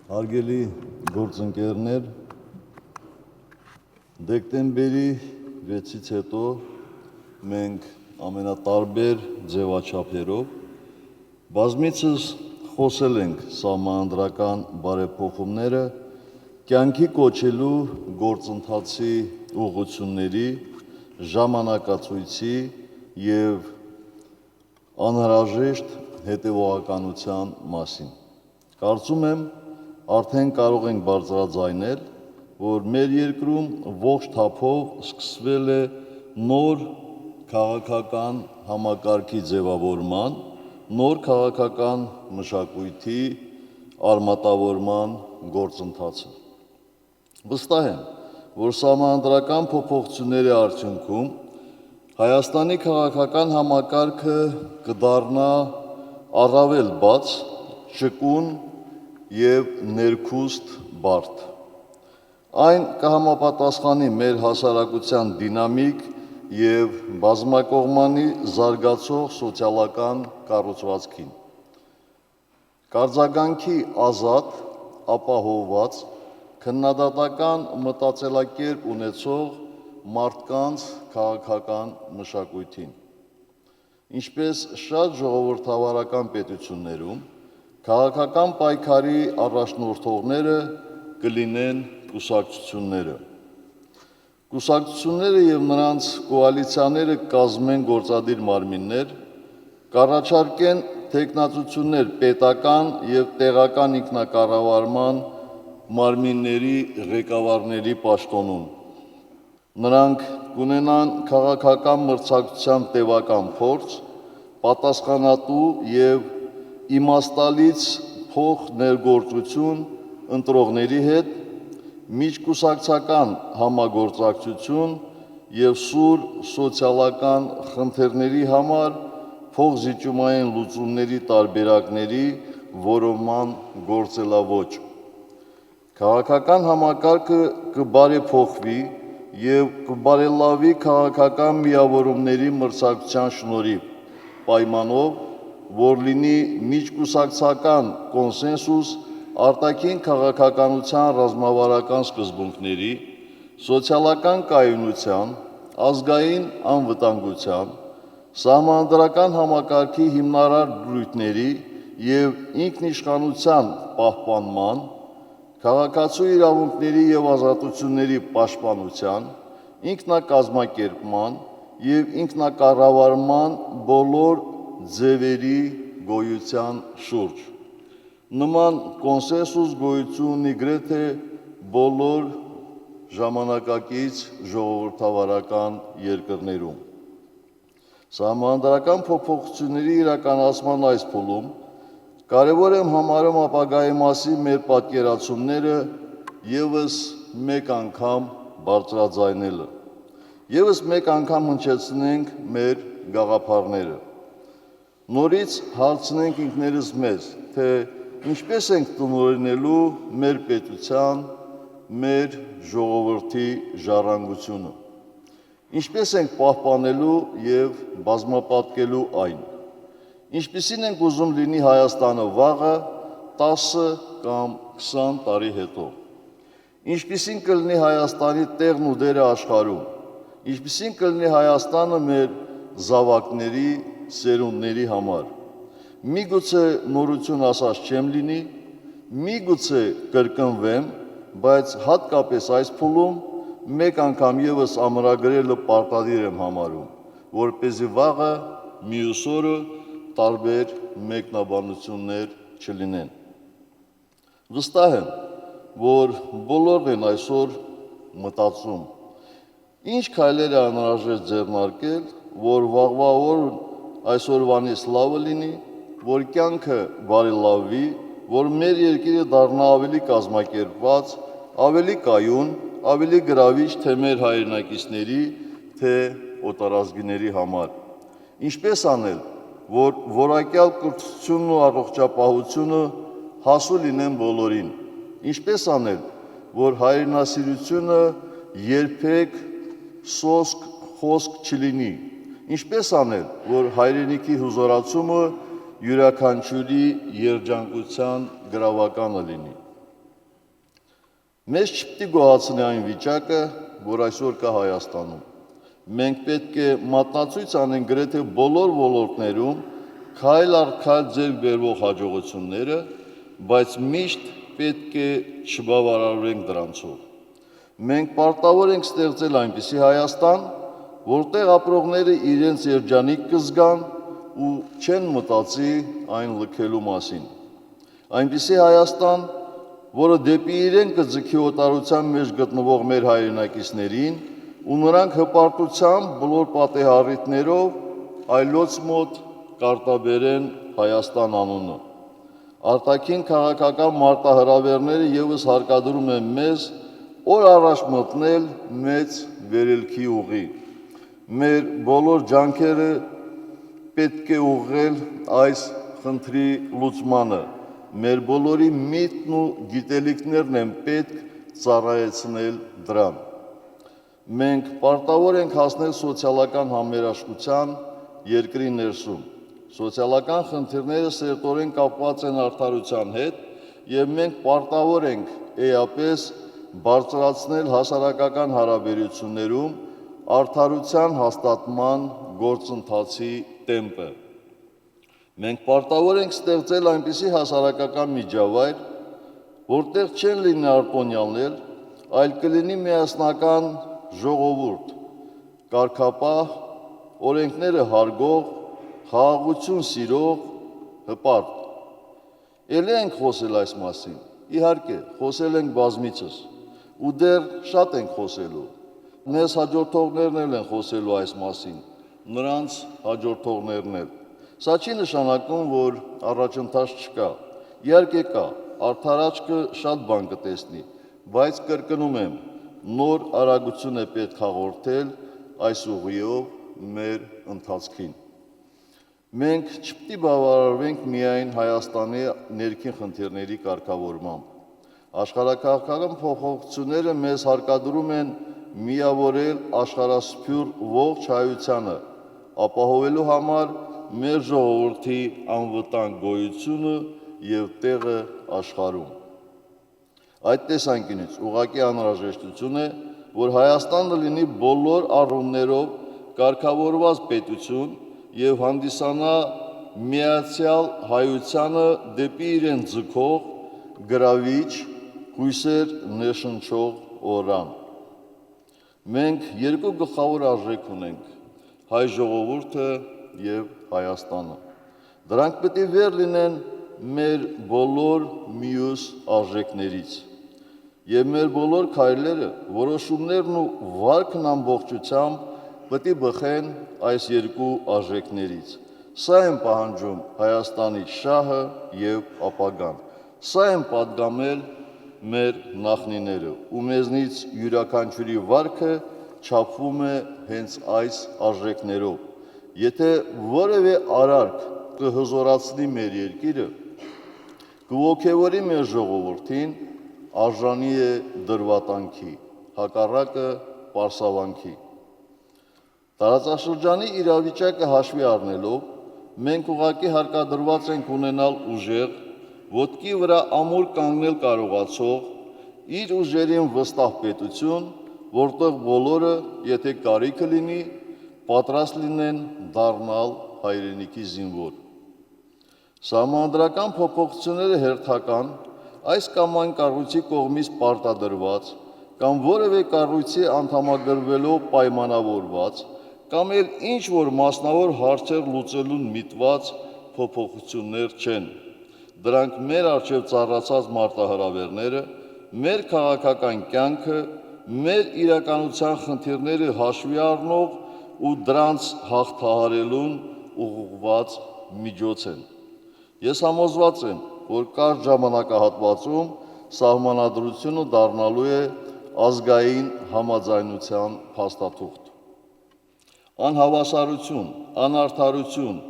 Հարգելի գործընկերներ, դեկտեմբերի 6-ից հետո մենք ամենատարբեր ձևաչափերով բազմիցս խոսել ենք սահմանադրական բարեփոխումները կյանքի կոչելու գործընթացի ուղղությունների, ժամանակացույցի և անհրաժեշտ հետևողականության մասին։ Կարծում եմ, արդեն կարող ենք բարձրաձայնել, որ մեր երկրում ողջ թափով սկսվել է նոր քաղաքական համակարգի ձևավորման, նոր քաղաքական մշակույթի արմատավորման գործընթացը։ Վստահ եմ, որ սահմանադրական փոփոխությունների արդյունքում Հայաստանի քաղաքական համակարգը կդառնա առավել բաց, ճկուն և ներքուստ բարդ։ Այն կհամապատասխանի մեր հասարակության դինամիկ և բազմակողմանի զարգացող սոցիալական կառուցվածքին։ Կարձագանքի ազատ, ապահովված, քննադատական մտածելակերպ ունեցող մարդկանց քաղաքական մշակույթին։ Ինչպես շատ ժողովրդավարական պետություններում, քաղաքական պայքարի առաջնորդողները կլինեն կուսակցությունները։ Կուսակցությունները և նրանց կոալիցիաները կկազմեն գործադիր մարմիններ, կառաջարկեն թեկնածություններ պետական և տեղական ինքնակառավարման մարմինների ղեկավարների պաշտոնում։ Նրանք կունենան քաղաքական մրցակցության տևական փորձ, պատասխանատու և իմաստալից փոխներգործություն ընտրողների հետ, միջկուսակցական համագործակցություն և սուր սոցիալական խնդիրների համար փոխզիջումային լուծումների տարբերակների որոնման գործելաոճ։ Քաղաքական համակարգը կբարեփոխվի և կբարելավի քաղաքական միավորումների մրցակցության շնորհիվ, պայմանով, որ լինի միջկուսակցական կոնսենսուս արտաքին քաղաքականության ռազմավարական սկզբունքների, սոցիալական կայունության, ազգային անվտանգության, սահմանադրական համակարգի հիմնարար դրույթների և ինքնիշխանության պահպանման, քաղաքացու իրավունքների և ազատությունների պաշտպանության, ինքնակազմակերպման և ինքնակառավարման բոլոր ձևերի գոյության շուրջ։ Նման կոնսենսուս գոյություն ունի գրեթե բոլոր ժամանակակից ժողովրդավարական երկրներում։ Սահմանադրական փոփոխությունների իրականացման այս փուլում կարևոր եմ համարում ապագայի մասին մեր պատկերացումները ևս մեկ անգամ բարձրաձայնելը, ևս մեկ անգամ հնչեցնենք մեր գաղափարները։ Նորից հարցնենք ինքներս մեզ, թե ինչպես ենք տնօրինելու մեր պետության, մեր ժողովրդի ժառանգությունը, ինչպես ենք պահպանելու և բազմապատկելու այն, ինչպիսին ենք ուզում լինի Հայաստանը վաղը, 10 կամ 20 տարի հետո, ինչպիսին կլինի Հայաստանի տեղն ու դերը աշխարհում, ինչպիսին կլինի Հայաստանը մեր զավակների, սերունդների համար։ Միգուցե նորություն ասած չեմ լինի, միգուցե կրկնվեմ, բայց հատկապես այս փուլում մեկ անգամ ևս ամրագրելը պարտադիր եմ համարում, որպեսզի վաղը, մյուս օրը տարբեր մեկնաբանություններ չլինեն։ Վստահ եմ, որ բոլորն են այսօր մտածում. ինչ քայլեր է անհրաժեշտ ձեռնարկել, որ վաղվա օրն այսօրվանից լավը լինի, որ կյանքը բարելավվի, որ մեր երկիրը դառնա ավելի կազմակերպված, ավելի կայուն, ավելի գրավիչ թե մեր հայրենակիցների, թե օտարազգիների համար։ Ինչպես անել, որ որակյալ կրթությունն ու առողջապահությունը հասու լինեն բոլորին։ Ինչպես անել, որ հայրենասիրությունը երբեք սոսկ խոսք չլինի։ Ինչպես անել, որ հայրենիքի հուզորացումը յուրաքանչյուրի երջանկության գրավականը լինի։ Մեզ չպետք է գոհացնի այն վիճակը, որ այսօր կա Հայաստանում։ Մենք պետք է մատնացույց անենք գրեթե բոլոր ոլորտներում քայլ առ քայլ ձեռք բերվող հաջողությունները, բայց միշտ պետք է չբավարարվենք դրանցով։ Մենք պարտավոր ենք ստեղծել այնպիսի Հայաստան, որտեղ ապրողները իրենց երջանիկ կզգան ու չեն մտածի այն լքելու մասին։ Այնպիսի Հայաստան, որը դեպի իրեն կձգի օտարության մեջ գտնվող մեր հայրենակիցներին ու նրանք հպարտությամբ բոլոր պատեհառիթներով այլոց մոտ կարտաբերեն Հայաստան անունը։ Արտաքին քաղաքական մարտահրավերները ևս հարկադրում են մեզ օր առաջ մտնել մեծ վերելքի ուղի։ Մեր բոլոր ջանքերը պետք է ուղղել այս խնդրի լուծմանը։ Մեր բոլորի միտքն ու գիտելիքներն են պետք ծառայեցնել դրան։ Մենք պարտավոր ենք հասնել սոցիալական համերաշխության երկրի ներսում։ Սոցիալական խնդիրները սերտորեն կապված են արդարության հետ եւ մենք պարտավոր ենք էապես բարձրացնել հասարակական հարաբերություններում արդարության հաստատման գործընթացի տեմպը։ Մենք պարտավոր ենք ստեղծել այնպիսի հասարակական միջավայր, որտեղ չեն լինի արտոնյալներ, այլ կլինի միասնական ժողովուրդ, կարգապահ, օրենքները հարգող, խաղաղություն սիրող, հպարտ։ Էլի ենք խոսել այս մասին, իհարկե, խոսել ենք բազմիցս, ու դեռ շատ ենք խոսելու։ Մեզ հաջորդողներն էլ են խոսելու այս մասին, նրանց հաջորդողներն էլ։ Սա չի նշանակում, որ առաջընթաց չկա, իհարկե կա, արդար աչքը շատ բան կտեսնի, բայց կրկնում եմ, նոր արագություն է պետք հաղորդել այս ուղիով մեր ընթացքին։ Մենք չպետք է բավարարվենք միայն Հայաստանի ներքին խնդիրների կարգավորմամբ։ Աշխարհաքաղաքական փոփոխությունները մեզ հարկադրում են միավորել աշխարհասփյուռ ողջ հայությանը, ապահովելու համար մեր ժողովրդի անվտանգ գոյությունը եւ տեղը աշխարհում։ Այդ տեսանկյունից ուղղակի անհրաժեշտություն է, որ Հայաստանը լինի բոլոր առումներով կարգավորված պետություն եւ հանդիսանա միացյալ հայությանը դեպի իրեն ձգող, գրավիչ, հույսեր ներշնչող օրրան։ Մենք երկու գլխավոր արժեք ունենք՝ հայ ժողովուրդը եւ Հայաստանը։ Դրանք պետք է վեր լինեն մեր բոլոր մյուս արժեքներից։ Եվ մեր բոլոր քայլերը, որոշումներն ու վարքն ամբողջությամբ պետք է բխեն այս երկու արժեքներից։ Սա են պահանջում Հայաստանի շահը եւ ապագան։ Սա են պատգամել մեր նախնիները, ու մեզնից յուրաքանչյուրի վարքը չափվում է հենց այս արժեքներով։ Եթե որևէ արարք կհզորացնի մեր երկիրը, կողոքևորի մեր ժողովրդին, արժանի է դրվատանքի, հակառակը պարսավանքի։ Տարածաշրջանի իրավիճակը հաշվի առնելով, մենք ուղղակի հարկադրված ենք ունենալ ուժեղ, ոտքի վրա ամուր կանգնել կարողացող, իր ուժերին վստահ պետություն, որտեղ բոլորը, եթե կարիքը լինի, պատրաստ լինեն դառնալ հայրենիքի զինվոր։ Սահմանադրական փոփոխությունները հերթական, այս կամ այն կառույցի կողմից պարտադրված, կամ որևէ կառույցի անդամագրվելով պայմանավորված, կամ էլ ինչ-որ մասնավոր հարցեր լուծելուն միտված փոփոխություններ չեն։ Դրանք մեր առջև ծառացած մարտահրավերները, մեր քաղաքական կյանքը, մեր իրականության խնդիրները հաշվի առնող ու դրանց հաղթահարելուն ուղղված միջոց են։ Ես համոզված եմ, որ կարճ ժամանակահատվածում սահմանադրությունը դառնալու է ազգային համաձայնության փաստաթուղթ։ Անհավասարություն, անարդարություն,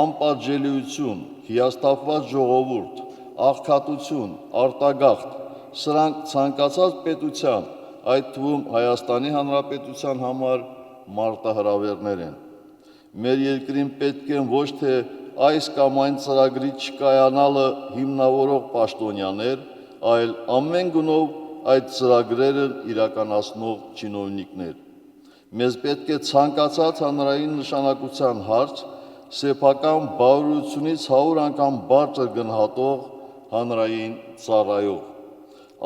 անպատժելիություն, հիասթափված ժողովուրդ, աղքատություն, արտագաղթ, սրանք ցանկացած պետության, այդ թվում Հայաստանի Հանրապետության համար մարտահրավերներ են։ Մեր երկրին պետք են ոչ թե այս կամ այն ծրագրի չկայանալը հիմնավորող պաշտոնյաներ, այլ ամեն գնով այդ ծրագրերը իրականացնող չինովնիկներ։ Մեզ պետք է ցանկացած հանրային նշանակության հարց սեփական բարօրությունից 100 անգամ բարձր գնահատող հանրային ծառայող։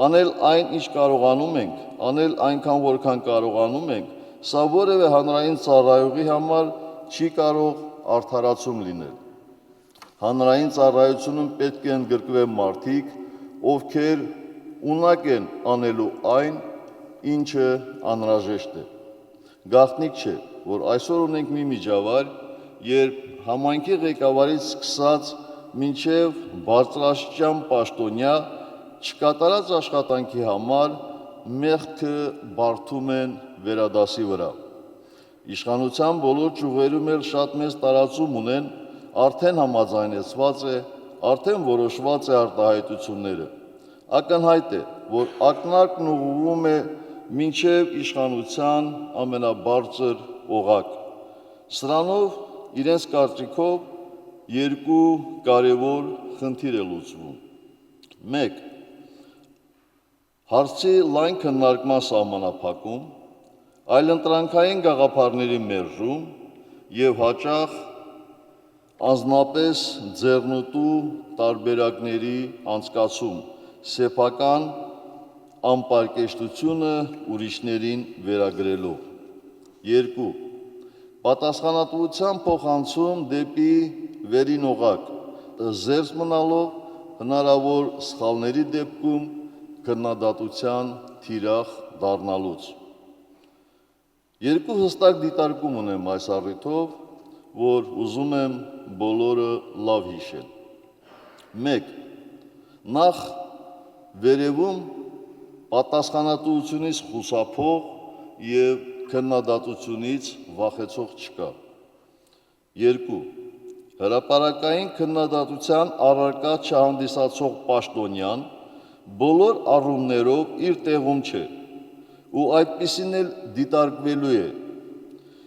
Անել այն, ինչ կարողանում ենք, անել այնքան, որքան կարողանում ենք, սա որևէ հանրային ծառայողի համար չի կարող արդարացում լինել։ Հանրային ծառայությունում պետք է ընդգրկվեն մարդիկ, ովքեր ունակ են անելու այն, ինչը անհրաժեշտ է։ Գաղտնիք չէ, որ այսօր ունենք մի միջավայր, երբ համայնքի ղեկավարից սկսած մինչև բարձրաստիճան պաշտոնյա չկատարած աշխատանքի համար մեղքը բարդում են վերադասի վրա։ Իշխանության բոլոր ճյուղերում էլ շատ մեծ տարածում ունեն, արդեն համաձայնեցված է, արդեն որոշված է արտահայտությունները։ Ակնհայտ է, որ ակնարկն ուղղվում է մինչև իշխանության ամենաբարձր օղակ։ Սրանով իրենց կարծիքով երկու կարևոր խնդիր է լուծվում։ 1. Հարցի լայն քննարկման սահմանափակում, այլընտրանքային գաղափարների մերժում և հաճախ անձնապես ձեռնտու տարբերակների անցկացում, սեփական անպարկեշտությունը ուրիշներին վերագրելով։ 2. Պատասխանատվության փոխանցում դեպի վերին օղակ, զերծ մնալով հնարավոր սխալների դեպքում քննադատության թիրախ դառնալուց։ Երկու հստակ դիտարկում ունեմ այս առիթով, որ ուզում եմ բոլորը լավ հիշել։ 1. Նախ վերևում պատասխանատվությունից խուսափող և քննադատությունից վախեցող չկա։ 2. Հրապարակային քննադատության առարկա չհանդիսացող պաշտոնյան բոլոր առումներով իր տեղում չէ ու այդպիսին էլ դիտարկվելու է։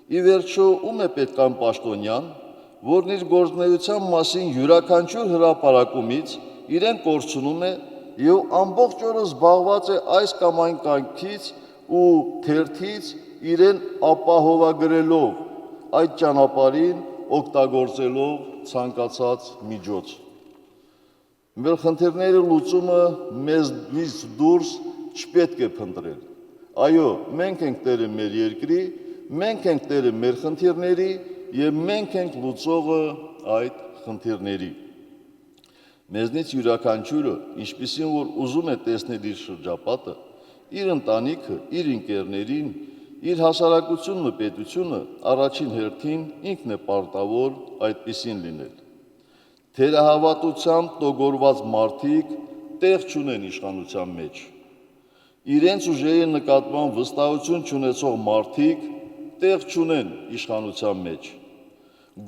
Ի վերջո, ում է պետք այն պաշտոնյան, որն իր գործունեության մասին յուրաքանչյուր հրապարակումից իրեն կորցնում է և ամբողջ օրը զբաղված է այս կամ այն կայքից ու թերթից իրեն ապահովագրելով, այդ ճանապարհին օգտագործելով ցանկացած միջոց։ Մեր խնդիրների լուծումը մեզնից դուրս չպետք է փնտրել։ Այո, մենք ենք տերը մեր երկրի, մենք ենք տերը մեր խնդիրների և մենք ենք լուծողը այդ խնդիրների։ Մեզնից յուրաքանչյուրը, ինչպիսին որ ուզում է տեսնել իր շրջապատը, իր ընտանիքը, իր ընկերներին, իր հասարակությունն ու պետությունը, առաջին հերթին ինքն է պարտավոր այդպիսին լինել։ Թերահավատությամբ տոգորված մարդիկ տեղ չունեն իշխանության մեջ։ Իրենց ուժերի նկատմամբ վստահություն չունեցող մարդիկ տեղ չունեն իշխանության մեջ։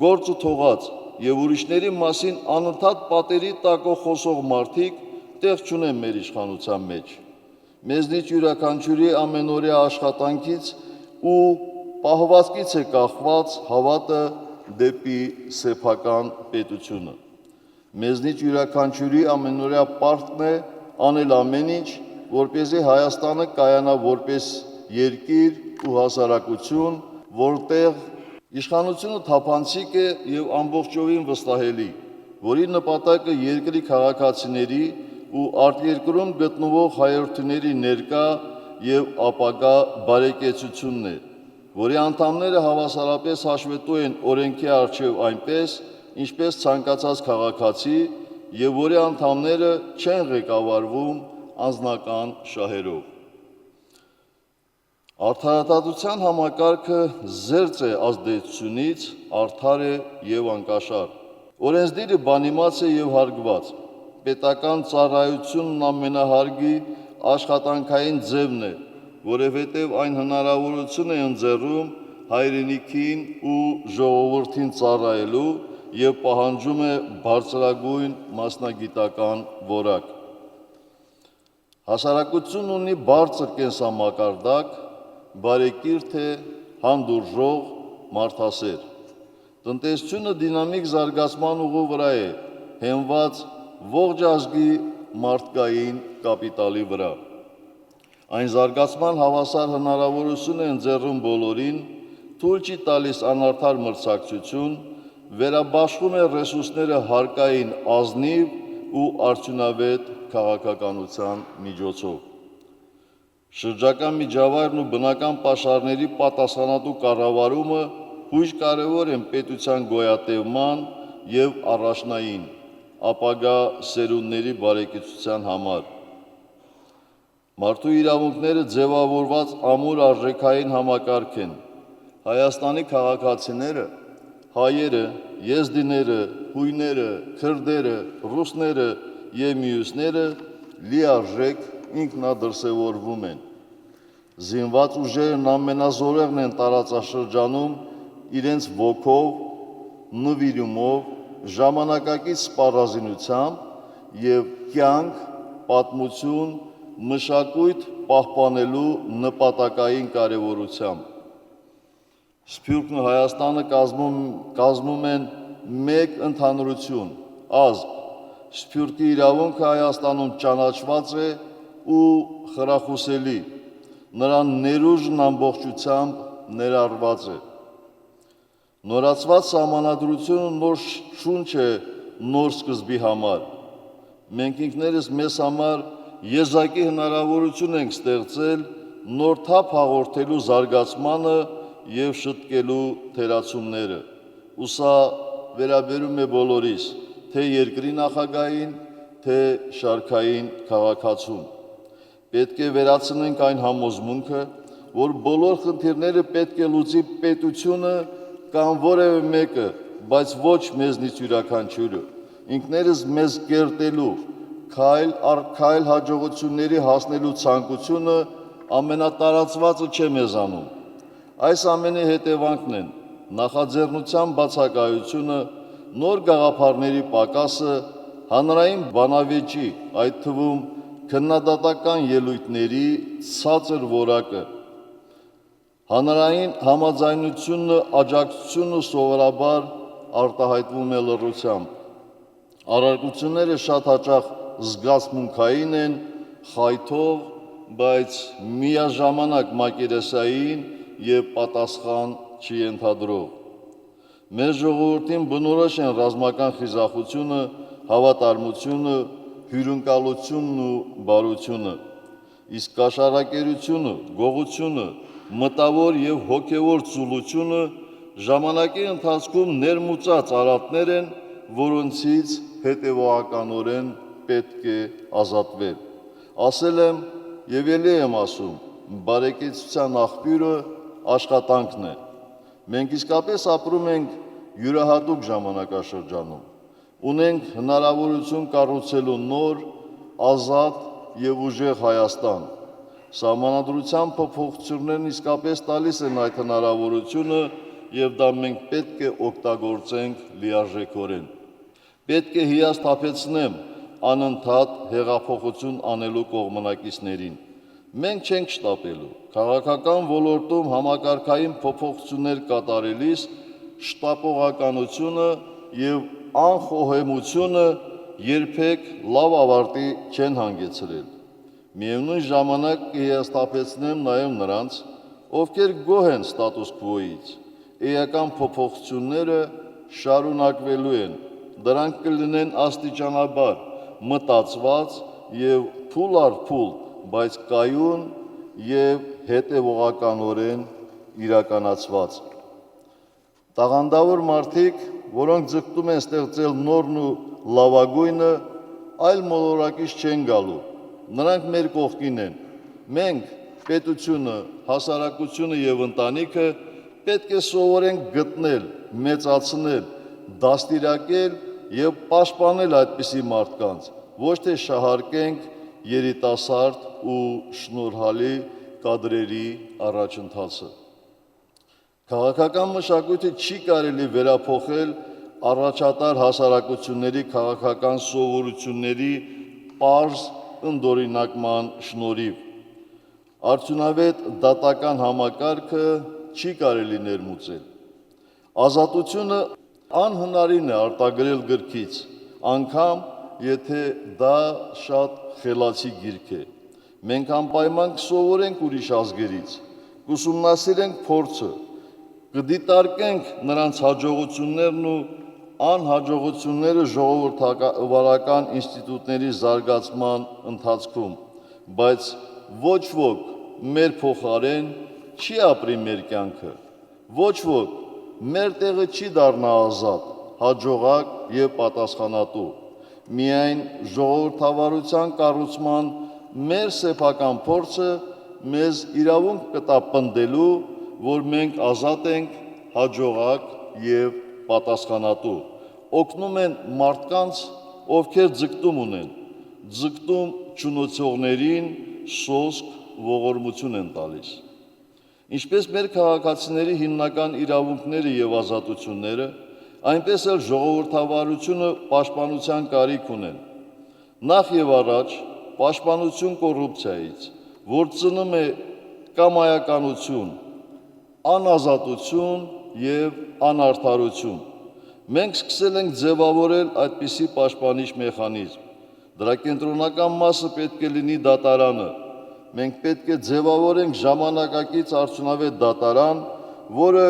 Գործը թողած և ուրիշների մասին անընդհատ պատերի տակով խոսող մարդիկ տեղ չունեն մեր իշխանության մեջ։ Մեզնից յուրաքանչյուրի ամենօրյա աշխատանքից ու պահվածքից է կախված հավատը դեպի սեփական պետությունը։ Մեզնից յուրաքանչյուրի ամենօրյա պարտքն է անել ամեն ինչ, որպեսզի Հայաստանը կայանա որպես երկիր ու հասարակություն, որտեղ իշխանությունը թափանցիկ է և ամբողջովին վստահելի, որի նպատակը երկրի քաղաքացիների ու արտերկրում գտնվող հայրենիների ներկա և ապագա բարեկեցությունն է, որի անդամները հավասարապես հաշվետու են օրենքի առջև այնպես, ինչպես ցանկացած քաղաքացի և որի անդամները չեն ղեկավարվում անձնական շահերով։ Արդարադատության համակարգը զերծ է ազդեցությունից, արդար է և անկաշար։ Օրենսդիրը բանիմաց է և հարգված։ Պետական ծառայությունն ամենահարգի աշխատանքային ձևն է, որովհետև այն հնարավորություն է ընձեռում հայրենիքին ու ժողովրդին ծառայելու և պահանջում է բարձրագույն մասնագիտական որակ։ Հասարակությունն ունի բարձր կենսամակարդակ, բարեկիրթ է, հանդուրժող, մարդասեր։ Տնտեսությունը դինամիկ զարգացման ուղու վրա է, հենված ողջ ազգի մարդկային կապիտալի վրա։ Այն զարգացման հավասար հնարավորություն է ընձեռում բոլորին, թույլ չի տալիս անարդար մրցակցություն, վերաբաշխում է ռեսուրսները հարկային ազնիվ ու արդյունավետ քաղաքականության միջոցով։ Շրջակա միջավայրն ու բնական պաշարների պատասխանատու կառավարումը հույժ կարևոր են պետության գոյատևման և առաջնային ապագա սերունդների բարեկեցության համար։ Մարդու իրավունքները ձևավորված ամուր արժեքային համակարգ են։ Հայաստանի քաղաքացիները, հայերը, եզդիները, հույները, քրդերը, ռուսները և մյուսները լիարժեք ինքնադրսևորվում են։ Զինված ուժերն ամենազորեղն են տարածաշրջանում իրենց ոգով, նվիրումով, ժամանակակից սպառազինությամբ և կյանք, պատմություն, մշակույթ պահպանելու նպատակային կարևորությամբ։ Սփյուռքն ու Հայաստանը կազմում են մեկ ընդհանրություն, ազգ։ Սփյուռքի իրավունքը Հայաստանում ճանաչված է ու խրախուսելի, նրա ներուժն ամբողջությամբ ներառված է։ Նորացված սահմանադրությունը նոր շունչ է նոր սկզբի համար։ Մենք ինքներս մեզ համար եզակի հնարավորություն ենք ստեղծել նոր թափ հաղորդելու զարգացմանը և շտկելու թերացումները, ու սա վերաբերում է բոլորիս, թե երկրի նախագահին, թե շարքային քաղաքացուն։ Պետք է վերացնենք այն համոզմունքը, որ բոլոր խնդիրները պետք է լուծի պետությունը կամ որևէ մեկը, բայց ոչ մեզնից յուրաքանչյուրը։ Ինքներս մեզ կերտելու, քայլ առ քայլ հաջողությունների հասնելու ցանկությունը ամենատարածվածը չէ մեզանում։ Այս ամենի հետևանքն են նախաձեռնության բացակայությունը, նոր գաղափարների պակասը, հանրային բանավեճի, այդ թվում քննադատական ելույթների ցածր որակը, հանրային համաձայնությունն ու աջակցությունը սովորաբար արտահայտվում է լռությամբ։ Առարկությունները շատ հաճախ զգացմունքային են, խայթող, բայց միաժամանակ մակերեսային և պատասխան չենթադրող։ Մեր ժողովրդին բնորոշ են ռազմական խիզախությունը, հավատարմությունը, հյուրընկալությունն ու բարությունը, իսկ կաշառակերությունը, գողությունը, մտավոր և հոգևոր ծուլությունը ժամանակի ընթացքում ներմուծած արատներ են, որոնցից հետևողականորեն պետք է ազատվել։ Ասել եմ և ելի եմ ասում, բարեկեցության աղբյուրը աշխատանքն է։ Մենք իսկապես ապրում ենք յուրահատուկ ժամանակաշրջանում։ Ունենք հնարավորություն կառուցելու նոր, ազատ և ուժեղ Հայաստան։ Սահմանադրության փոփոխություններն իսկապես տալիս են այդ հնարավորությունը և դա մենք պետք է օգտագործենք լիարժեքորեն։ Պետք է հիասթափեցնեմ անընդհատ հեղափոխություն անելու կողմնակիցներին։ Մենք չենք շտապելու։ Քաղաքական ոլորտում համակարգային փոփոխություններ կատարելիս շտապողականությունը և անխոհեմությունը երբեք լավ ավարտի չեն հանգեցրել։ Միևնույն ժամանակ կհիասթափեցնեմ նաև նրանց, ովքեր գոհ են ստատուս քվոյից։ Էական փոփոխությունները շարունակվելու են, դրանք կլինեն աստիճանաբար, մտածված և փուլ առ փուլ, բայց կայուն և հետևողականորեն իրականացված։ Տաղանդավոր մարդիկ, որոնք ձգտում են ստեղծել նորն ու լավագույնը, այլ մոլորակից չեն գալու։ Նրանք մեր կողքին են։ Մենք, պետությունը, հասարակությունը և ընտանիքը պետք է սովորենք գտնել, մեծացնել, դաստիարակել և պաշտպանել այդպիսի մարդկանց, ոչ թե շահարկենք երիտասարդ ու շնորհալի կադրերի առաջընթացը։ Քաղաքական մշակույթը չի կարելի վերափոխել առաջատար հասարակությունների քաղաքական սովորությունների պարզ ընդօրինակման շնորհիվ։ Արդյունավետ դատական համակարգը չի կարելի ներմուծել։ Ազատությունը անհնարին է արտագրել գրքից, անգամ եթե դա շատ խելացի գիրք է։ Մենք անպայման կսովորենք ուրիշ ազգերից, կուսումնասիրենք փորձը, կդիտարկենք նրանց հաջողություններն ու անհաջողությունները ժողովրդավարական ինստիտուտների զարգացման ընթացքում, բայց ոչ ոք մեր փոխարեն չի ապրի մեր կյանքը, ոչ ոք մեր տեղը չի դառնա ազատ, հաջողակ եւ պատասխանատու։ Միայն ժողովրդավարության կառուցման մեր սեփական փորձը մեզ իրավունք կտա պնդելու, որ մենք ազատ ենք, հաջողակ եւ պատասխանատու։ Օգնում են մարդկանց, ովքեր ձգտում ունեն, ձգտում չունեցողներին սոսկ ողորմություն են տալիս։ Ինչպես մեր քաղաքացիների հիմնական իրավունքները եւ ազատությունները, այնպես էլ ժողովրդավարությունը պաշտպանության կարիք ունեն։ Նախ եւ առաջ պաշտպանություն կոռուպցիայից, որ ծնում է կամայականություն, անազատություն եւ անարդարություն։ Մենք սկսել ենք ձևավորել այդպիսի պաշտպանիչ մեխանիզմ։ Դրա կենտրոնական մասը պետք է լինի դատարանը։ Մենք պետք է ձևավորենք ժամանակակից արդյունավետ դատարան, որը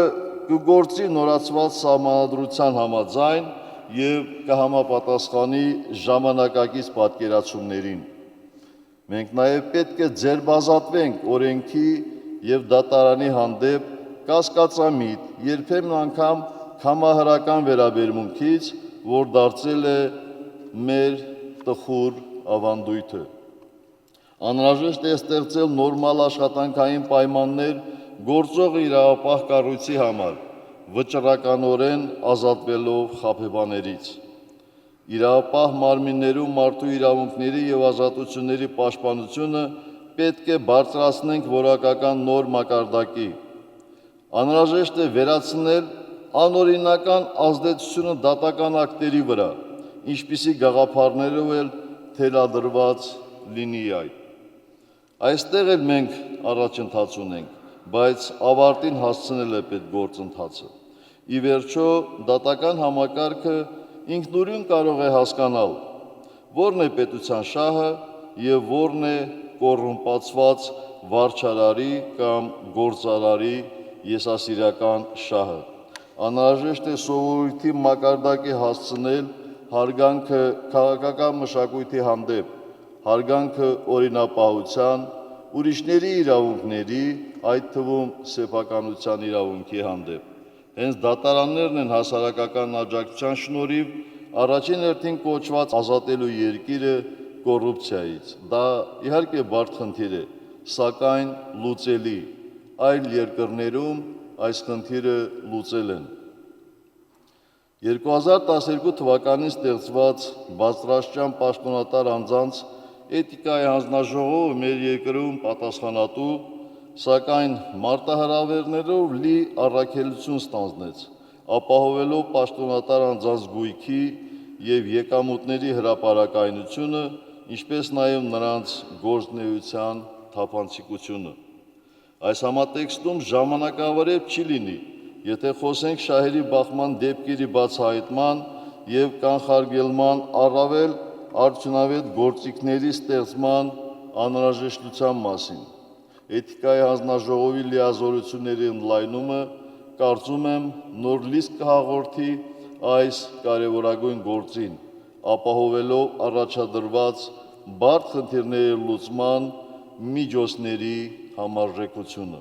կգործի նորացված սահմանադրության համաձայն եւ կհամապատասխանի ժամանակակից պատկերացումներին։ Մենք նաեւ պետք է ձերբազատվենք օրենքի եւ դատարանի հանդեպ կասկածամիտ, երբեմն անգամ համահրական վերաբերմունքից, որ դարձել է մեր տխուր ավանդույթը։ Անհրաժեշտ է ստեղծել նորմալ աշխատանքային պայմաններ գործող իրավապահ կառույցի համար, վճռականորեն ազատվելով խաբեբաներից։ Իրավապահ մարմիններում մարդու իրավունքների եւ ազատությունների պաշտպանությունը պետք է բարձրացնենք որակական նոր մակարդակի։ Անհրաժեշտ է վերացնել անօրինական ազդեցությունը դատական ակտերի վրա, ինչպիսի գաղափարներով էլ թելադրված լինի այդ։ Այստեղ էլ մենք առաջընթաց ունենք, բայց ավարտին հասցնել է պետ գործընթացը։ Ի վերջո, դատական համակարգը ինքնուրույն կարող է հասկանալ, որն է պետության շահը եւ որն է կոռումպացված վարչարարի կամ գործարարի եսասիրական շահը։ Անհրաժեշտ է սովորույթի մակարդակի հասցնել հարգանքը քաղաքական մշակույթի հանդեպ, հարգանքը օրինապահության, ուրիշների իրավունքների, այդ թվում սեփականության իրավունքի հանդեպ։ Հենց դատարաններն են հասարակական աջակցության շնորհիվ առաջին հերթին կոչված ազատելու երկիրը կոռուպցիայից։ Դա իհարկե բարդ խնդիր է, սակայն լուծելի։ Այլ երկրներում այս խնդիրը լուծել են։ 2012 թվականին ստեղծված բարձրաստիճան պաշտոնատար անձանց էթիկայի հանձնաժողովը մեր երկրում պատասխանատու, սակայն մարտահրավերներով լի առաքելություն ստանձնեց, ապահովելով պաշտոնատար անձանց գույքի եւ եկամուտների հրապարակայնությունը, ինչպես նաեւ նրանց գործունեության թափանցիկությունը։ Այս համատեքստում ժամանակավարեպ չի լինի, եթե խոսենք շահերի բախման դեպքերի բացահայտման եւ կանխարգելման առավել արդյունավետ գործիքների ստեղծման անհրաժեշտության մասին։ Էթիկայի հանձնաժողովի լիազորությունների ընդլայնումը, կարծում եմ, նոր լիստ կհաղորդի այս կարևորագույն գործին, ապահովելով առաջադրված բարդ խնդիրների լուծման միջոցների համարժեքությունը։